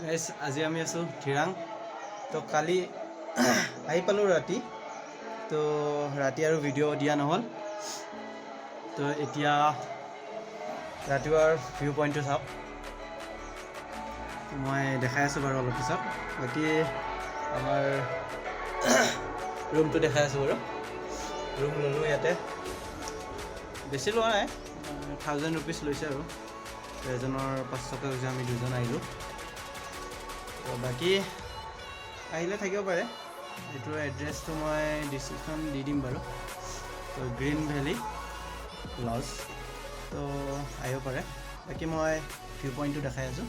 Guys আজি আমি আছোঁ ধিৰাং। তো কালি আহি পালোঁ ৰাতি, তো ৰাতি আৰু ভিডিঅ' দিয়া নহ'ল। তো এতিয়া ৰাতিপুৱাৰ ভিউ পইণ্টটো চাওক, মই দেখাই আছোঁ বাৰু অলপ পিছত। বাকী আমাৰ ৰুমটো দেখাই আছোঁ বাৰু। ৰুম ল'লোঁ ইয়াতে, বেছি লোৱা নাই, 1000 ৰুপিজ লৈছে আৰু এজনৰ 500 হৈছে। আমি দুজন আহিলোঁ, তো বাকী আহিলে থাকিব পাৰে। এইটোৰ এড্ৰেছটো মই ডিছক্ৰিপশ্যন দি দিম বাৰু। তো গ্ৰীণ ভেলী লজ, তো আহিব পাৰে। বাকী মই ভিউ পইণ্টটো দেখাই আছোঁ।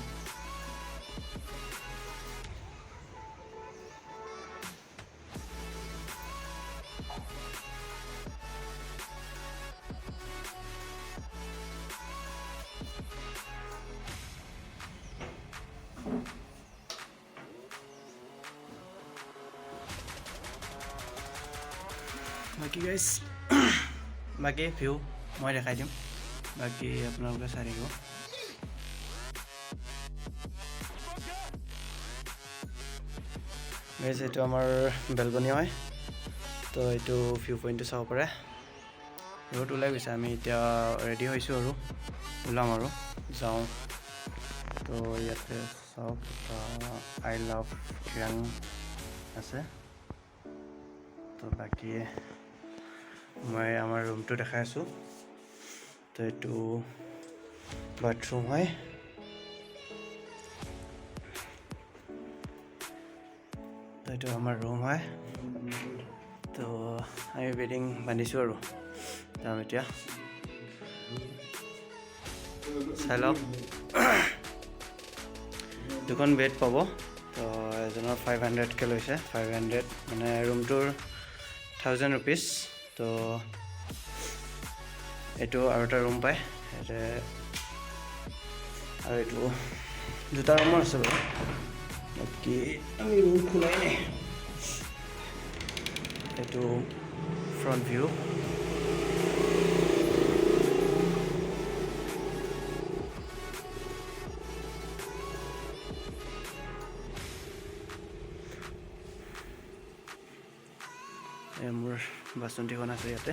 বাকী গাইজ বাকী ভিউ মই দেখাই দিম, বাকী আপোনালোকে চাই থাকিব। গাইজ এইটো আমাৰ বেলকনি হয়, তো এইটো ভিউ পইণ্টটো চাব পাৰে। ৰ'দ ওলাই গৈছে, আমি এতিয়া ৰেডি হৈছোঁ আৰু ওলাম আৰু যাওঁ। তো ইয়াতে চাওক আই লাভ ধিৰাং আছে। তো বাকী মই আমাৰ ৰুমটো দেখাই আছোঁ। তো এইটো বাথৰুম হয়, তো এইটো আমাৰ ৰুম হয়। তো আমি বেডিং বান্ধিছোঁ আৰু যাম এতিয়া, চাই লওক। দুখন বেড পাব, তো এজনৰ 500কৈ লৈছে। 500 মানে ৰুমটোৰ 1000 ৰুপিজ। তো এইটো আৰু এটা ৰুম পায় ইয়াতে, আৰু এইটো দুটা ৰুমৰ আছে বাৰু। বাকী আমি ৰুম খোলাই নাই। এইটো ফ্ৰণ্ট ভিউ। মোৰ বাচন্তিখন আছে ইয়াতে।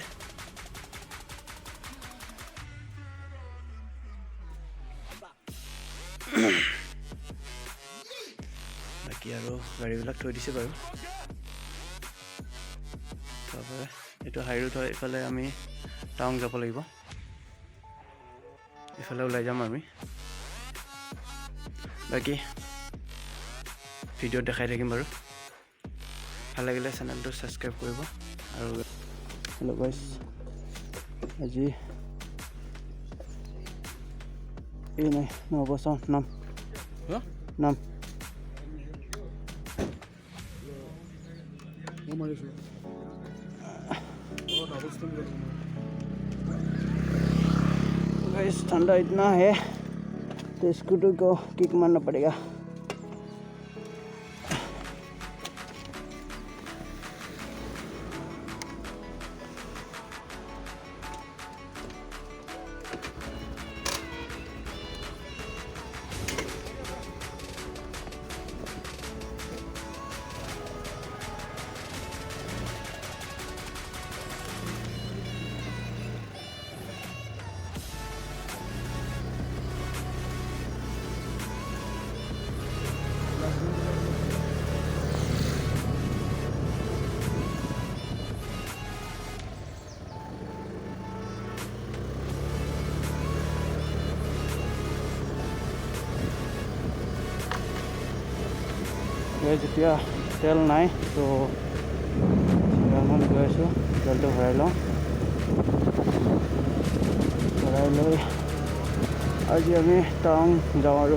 বাকী আৰু গাড়ীবিলাক থৈ দিছে বাৰু। তাৰপৰা এইটো হাই ৰোড হয়, এইফালে আমি টাউন যাব লাগিব, এইফালে ওলাই যাম আমি। বাকী ভিডিঅ'ত দেখাই থাকিম বাৰু। ভাল লাগিলে চেনেলটো ছাবস্ক্ৰাইব কৰিব। আৰু হেল্ল' গাইজ, আজি এই নাই নহ'ব, চাওঁ নাম নাম गाइस ठंडा इतना है तो स्कूटर को किक मारना पड़ेगा। যেতিয়া তেল নাই, তো মই গৈ আছোঁ, তেলটো ভৰাই লওঁ। ভৰাই লৈ আজি আমি টাউন যাওঁ আৰু।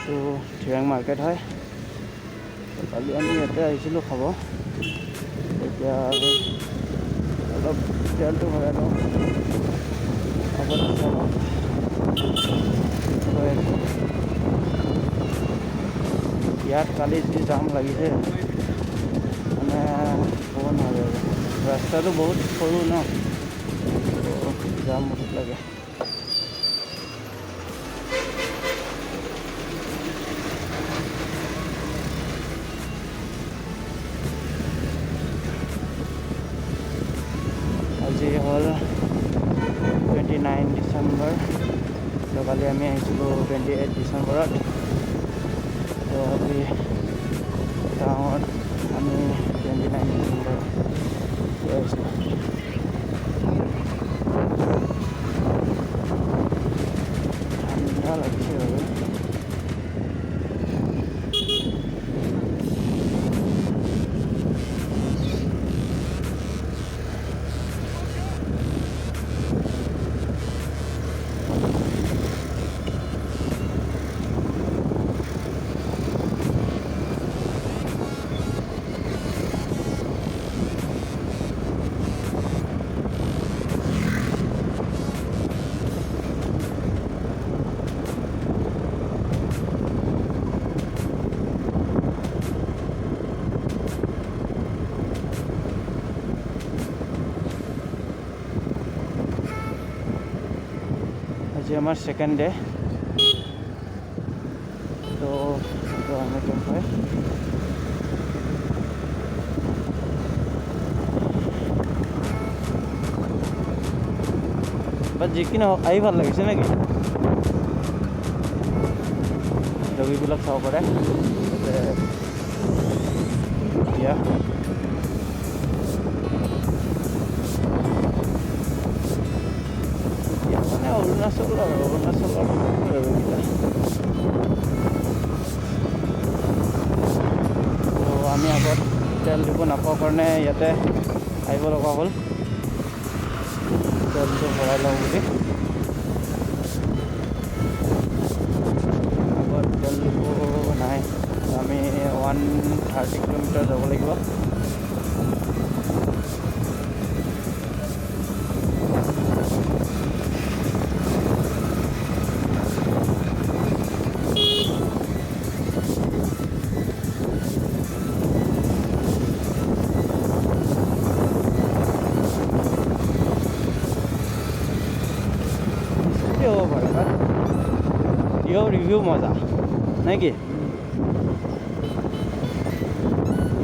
এইটো থিৰাং মাৰ্কেট হয়। কালি আমি ইয়াতে আহিছিলোঁ খাব। এতিয়া অলপ তেলটো ভৰাই লওঁ, আগত চাই লওঁ। ইয়াত কালি যি জাম লাগিছে মানে ক'ব নোৱাৰে আৰু। ৰাস্তাটো বহুত সৰু ন, জাম বহুত লাগে। আজি হ'ল 29 ডিচেম্বৰ। তো কালি আমি আহিছিলোঁ 28 ডিচেম্বৰত। তো আজি টাউনত আমি 29 ডিচেম্বৰ গৈ আছোঁ। ঠাণ্ডা লাগিছে বাৰু। আজি আমার সেকেন্ড ডে। তো আমি হয় বাট যি কি নহওক আহি ভাল লাগিছে নেকি? ছবিবিলাক চাব পাৰে এতিয়া। মানে অৰুণাচলৰ আমি আগত তেল দিব নাপাওঁ কাৰণে ইয়াতে আহিব লগা হ'ল তেলটো ভৰাই লওঁ বুলি। আগত তেল দিব নাই, আমি 130 কিলোমিটাৰ যাব লাগিব। হ'ব পাৰে বাট ইয়ৰ ৰিভিউ মজা নেকি?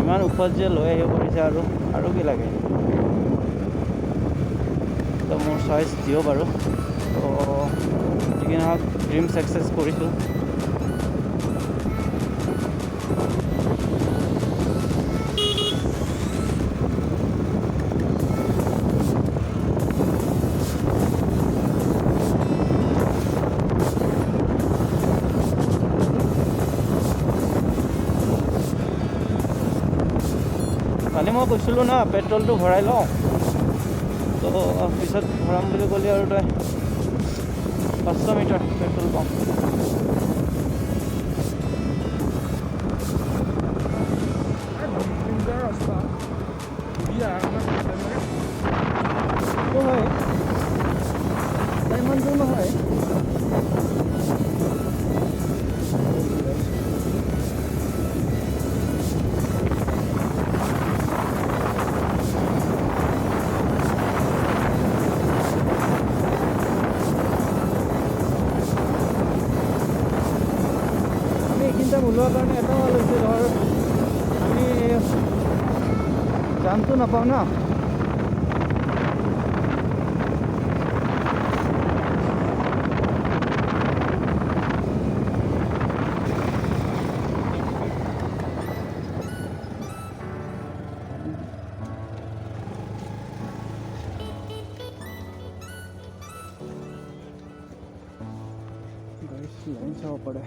ইমান ওপৰত যে লৈ আহিব পাৰিছে আৰু কি লাগে? তো মোৰ চইচ দিও বাৰু। তো যিকি নহওক ড্ৰিম ছাকচেছ কৰিছোঁ। কালি মই কৈছিলোঁ না পেট্ৰলটো ভৰাই লওঁ, তো পিছত ভৰাম বুলি ক'লি আৰু তই 500 মিটাৰ পেট্ৰল পাম্প। হয় ইমান দূৰ নহয়। ওলোৱাৰ কাৰণে এটা ভাল হৈছে, ধৰ আমি জামটো নাপাওঁ না। লাইন চাব পাৰে।